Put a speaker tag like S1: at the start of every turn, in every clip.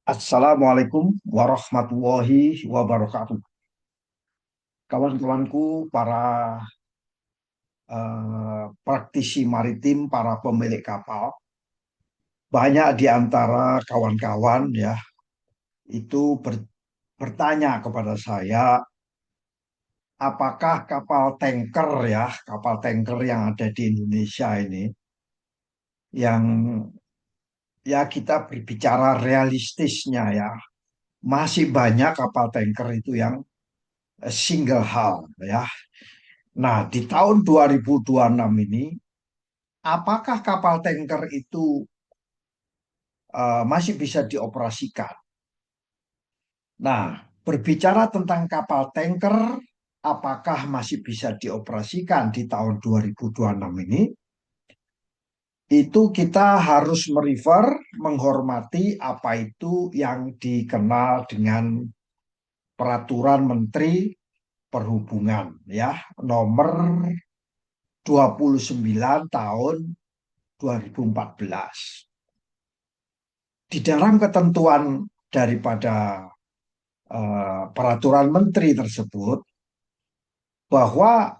S1: Assalamualaikum warahmatullahi wabarakatuh. Kawan-kawanku, para praktisi maritim, para pemilik kapal, banyak di antara kawan-kawan ya itu bertanya kepada saya, apakah kapal tanker yang ada di Indonesia ini, yang ya kita berbicara realistisnya ya, masih banyak kapal tanker itu yang single hull ya. Nah, di tahun 2026 ini, apakah kapal tanker itu masih bisa dioperasikan? Nah, berbicara tentang kapal tanker, apakah masih bisa dioperasikan di tahun 2026 ini? Itu kita harus menghormati apa itu yang dikenal dengan Peraturan Menteri Perhubungan ya, nomor 29 tahun 2014. Di dalam ketentuan daripada peraturan menteri tersebut bahwa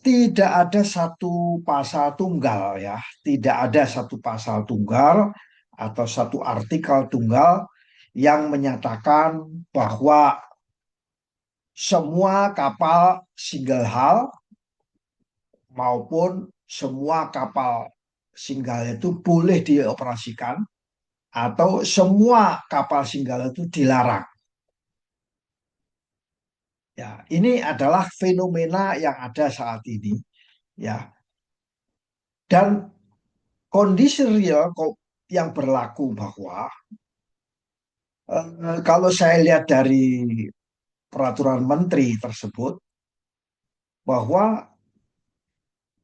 S1: tidak ada satu pasal tunggal ya, tidak ada satu pasal tunggal atau satu artikel tunggal yang menyatakan bahwa semua kapal single hull maupun semua kapal single itu boleh dioperasikan atau semua kapal single itu dilarang. Ya, ini adalah fenomena yang ada saat ini, ya. Dan kondisi real yang berlaku bahwa kalau saya lihat dari peraturan menteri tersebut, bahwa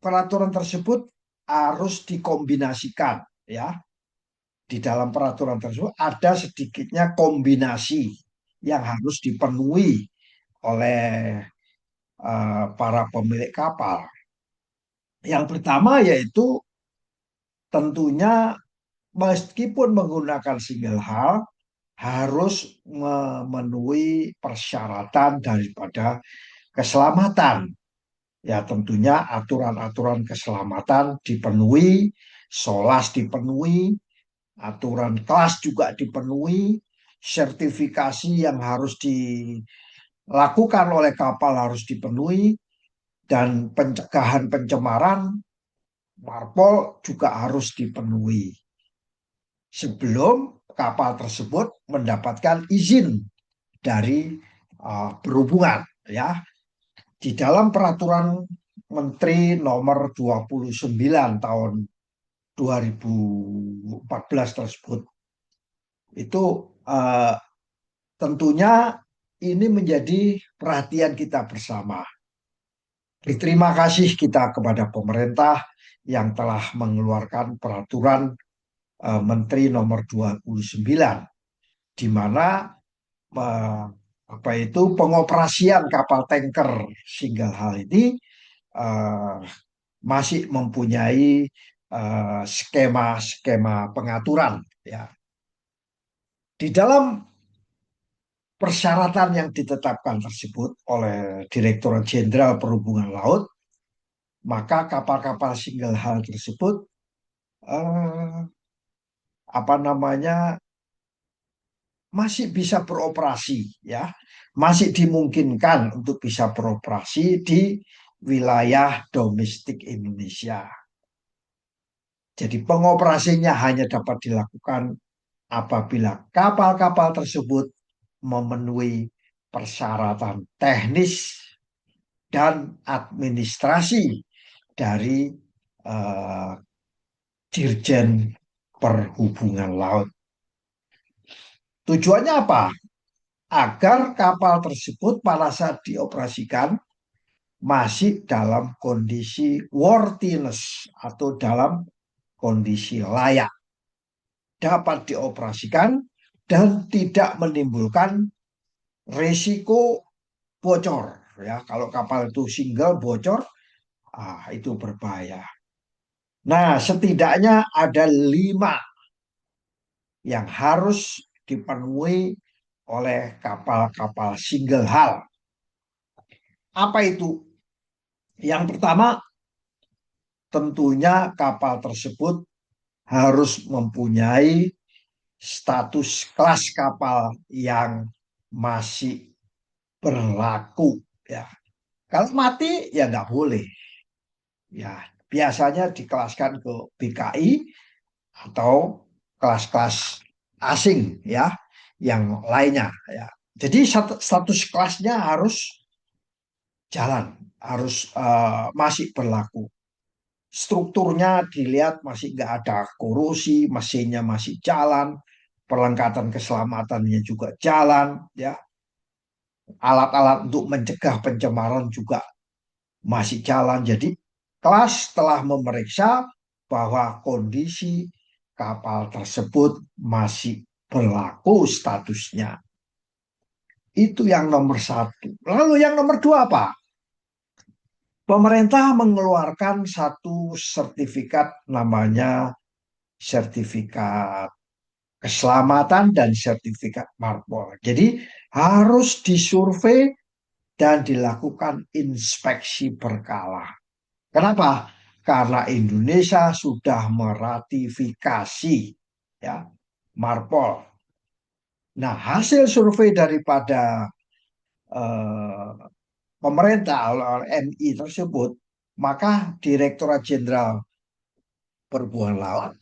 S1: peraturan tersebut harus dikombinasikan, ya. Di dalam peraturan tersebut ada sedikitnya kombinasi yang harus dipenuhi oleh para pemilik kapal. Yang pertama yaitu tentunya meskipun menggunakan single hull harus memenuhi persyaratan daripada keselamatan. Ya tentunya aturan-aturan keselamatan dipenuhi, SOLAS dipenuhi, aturan kelas juga dipenuhi, sertifikasi yang harus dilakukan oleh kapal harus dipenuhi, dan pencegahan pencemaran marpol juga harus dipenuhi sebelum kapal tersebut mendapatkan izin dari perhubungan ya. Di dalam peraturan Menteri nomor 29 tahun 2014 tersebut itu uh, tentunya ini menjadi perhatian kita bersama. Berterima kasih kita kepada pemerintah yang telah mengeluarkan peraturan Menteri nomor 29 di mana uh, apa itu pengoperasian kapal tanker single hull ini uh, masih mempunyai skema-skema pengaturan ya. Di dalam persyaratan yang ditetapkan tersebut oleh Direktorat Jenderal Perhubungan Laut, maka kapal-kapal single hull tersebut eh, apa namanya masih bisa beroperasi ya, masih dimungkinkan untuk bisa beroperasi di wilayah domestik Indonesia. Jadi pengoperasinya hanya dapat dilakukan apabila kapal-kapal tersebut memenuhi persyaratan teknis dan administrasi dari uh, Dirjen Perhubungan Laut. Tujuannya apa? Agar kapal tersebut pada saat dioperasikan masih dalam kondisi worthiness atau dalam kondisi layak dapat dioperasikan dan tidak menimbulkan risiko bocor ya. Kalau kapal itu single bocor, itu berbahaya. Nah, setidaknya ada 5 yang harus dipenuhi oleh kapal-kapal single hull. Apa itu? Yang pertama, tentunya kapal tersebut harus mempunyai status kelas kapal yang masih berlaku. Ya, kalau mati ya nggak boleh. Ya, biasanya dikelaskan ke BKI atau kelas-kelas asing ya, yang lainnya ya. Jadi status kelasnya harus jalan, harus masih berlaku. Strukturnya dilihat masih nggak ada korosi, mesinnya masih jalan, perlengkapan keselamatannya juga jalan, ya. Alat-alat untuk mencegah pencemaran juga masih jalan. Jadi kelas telah memeriksa bahwa kondisi kapal tersebut masih berlaku statusnya. Itu yang nomor satu. Lalu yang nomor dua apa? Pemerintah mengeluarkan satu sertifikat namanya sertifikat keselamatan dan sertifikat marpol. Jadi harus disurvei dan dilakukan inspeksi berkala. Kenapa? Karena Indonesia sudah meratifikasi ya marpol. Nah, hasil survei daripada eh, pemerintah oleh MI tersebut, maka Direktorat Jenderal Perhubungan Laut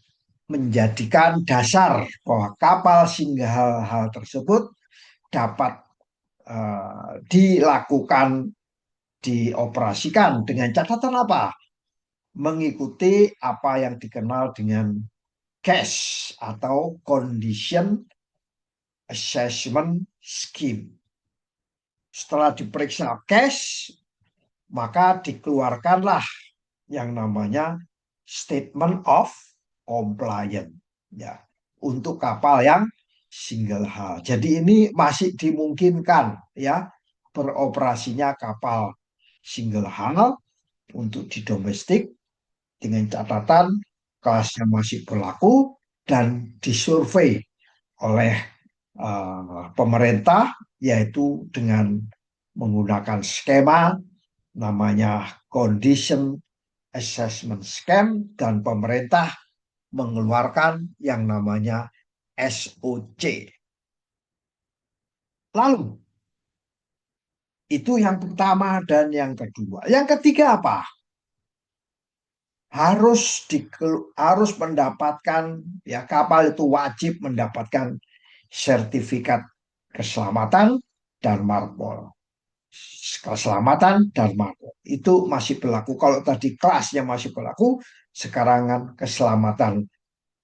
S1: menjadikan dasar bahwa kapal singgah hal tersebut dapat dilakukan, dioperasikan dengan catatan apa? Mengikuti apa yang dikenal dengan CAS atau Condition Assessment Scheme. Setelah diperiksa CAS, maka dikeluarkanlah yang namanya Statement of Compliance ya, untuk kapal yang single hull. Jadi ini masih dimungkinkan ya beroperasinya kapal single hull untuk di domestik dengan catatan kelasnya masih berlaku dan disurvei oleh pemerintah, yaitu dengan menggunakan skema namanya Condition Assessment Scheme, dan pemerintah mengeluarkan yang namanya SOC. Lalu itu yang pertama dan yang kedua. Yang ketiga apa? Harus mendapatkan, ya, kapal itu wajib mendapatkan sertifikat keselamatan dan marpol. Keselamatan dan marpol itu masih berlaku. Kalau tadi kelasnya masih berlaku, sekarang kan keselamatan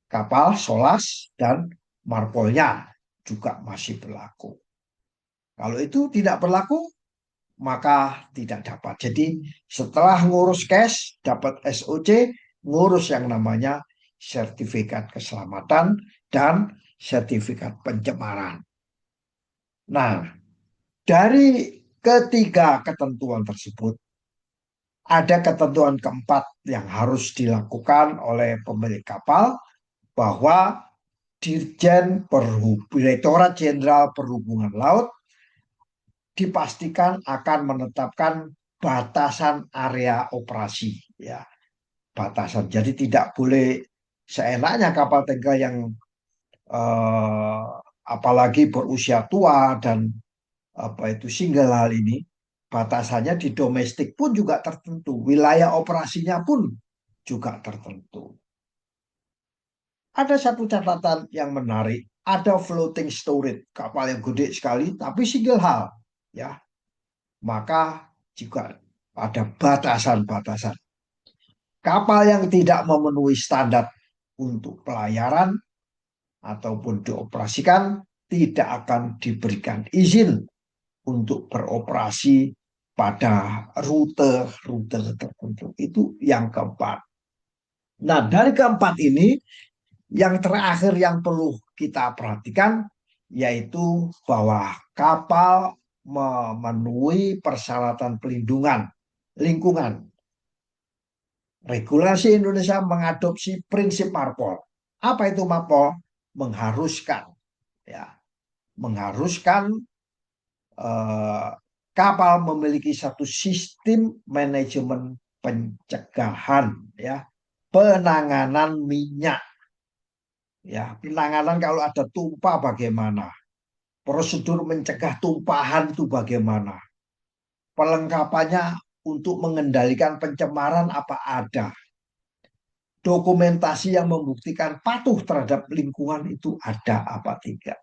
S1: kapal SOLAS dan marpolnya juga masih berlaku. Kalau itu tidak berlaku, maka tidak dapat. Jadi setelah ngurus cash, dapat SOC, ngurus yang namanya sertifikat keselamatan dan sertifikat pencemaran. Nah, dari ketiga ketentuan tersebut, ada ketentuan keempat yang harus dilakukan oleh pemilik kapal, bahwa Direktorat Jenderal Perhubungan Laut dipastikan akan menetapkan batasan area operasi, ya, batasan. Jadi tidak boleh seenaknya kapal tanker yang eh, apalagi berusia tua dan apa itu single hal ini, batasannya di domestik pun juga tertentu, wilayah operasinya pun juga tertentu. Ada satu catatan yang menarik, ada floating storage, kapal yang gede sekali tapi single hull, ya, maka juga ada batasan-batasan. Kapal yang tidak memenuhi standar untuk pelayaran ataupun dioperasikan tidak akan diberikan izin untuk beroperasi pada rute-rute tertentu. Itu yang keempat. Nah, dari keempat ini, yang terakhir yang perlu kita perhatikan yaitu bahwa kapal memenuhi persyaratan pelindungan lingkungan. Regulasi Indonesia mengadopsi prinsip MARPOL. Apa itu MARPOL? mengharuskan, ya, mengharuskan eh, kapal memiliki satu sistem manajemen pencegahan, ya, penanganan minyak, ya, penanganan kalau ada tumpah bagaimana, prosedur mencegah tumpahan itu bagaimana, pelengkapannya untuk mengendalikan pencemaran apa ada, dokumentasi yang membuktikan patuh terhadap lingkungan itu ada apa tidak.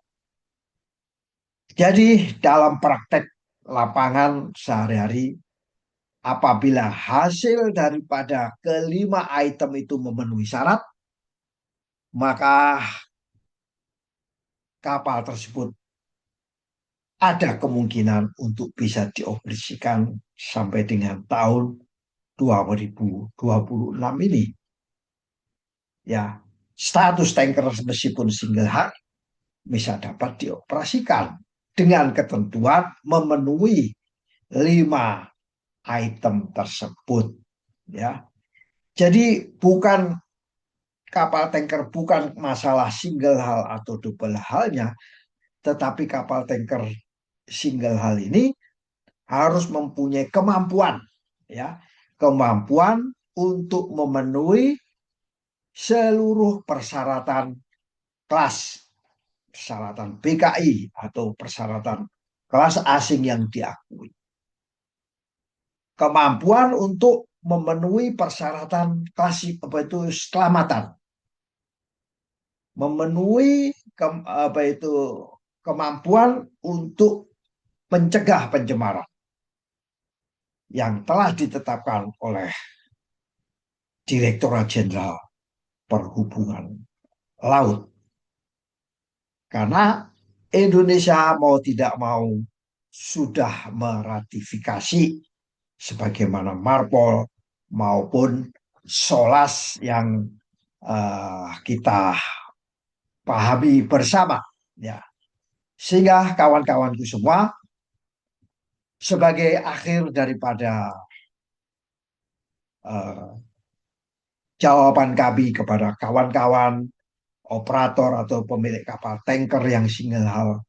S1: Jadi dalam praktek lapangan sehari-hari, apabila hasil daripada kelima item itu memenuhi syarat, maka kapal tersebut ada kemungkinan untuk bisa dioperasikan sampai dengan tahun 2026 ini. Ya, status tanker meskipun single hull bisa dapat dioperasikan dengan ketentuan memenuhi 5 item tersebut. Ya, jadi bukan kapal tanker bukan masalah single hull atau double hullnya, tetapi kapal tanker single hull ini harus mempunyai kemampuan, ya, kemampuan untuk memenuhi seluruh persyaratan kelas, persyaratan BKI atau persyaratan kelas asing yang diakui. Kemampuan untuk memenuhi persyaratan klasik apa itu keselamatan, memenuhi apa itu kemampuan untuk mencegah pencemaran yang telah ditetapkan oleh Direktorat Jenderal Perhubungan Laut. Karena Indonesia mau tidak mau sudah meratifikasi sebagaimana Marpol maupun SOLAS yang kita pahami bersama, ya. Sehingga kawan-kawanku semua, sebagai akhir daripada uh, jawaban kami kepada kawan-kawan operator atau pemilik kapal tanker yang single hull,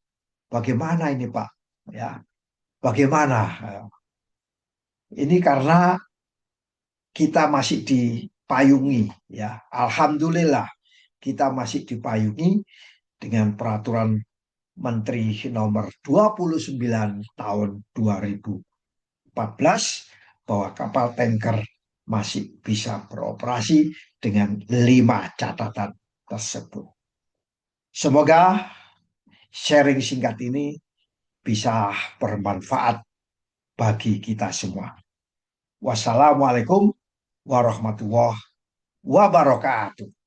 S1: bagaimana ini Pak? Ya, bagaimana? Ini karena kita masih dipayungi, ya. Alhamdulillah kita masih dipayungi dengan peraturan Menteri nomor 29 tahun 2014 bahwa kapal tanker masih bisa beroperasi dengan 5 catatan tersebut. Semoga sharing singkat ini bisa bermanfaat bagi kita semua. Wassalamualaikum warahmatullahi wabarakatuh.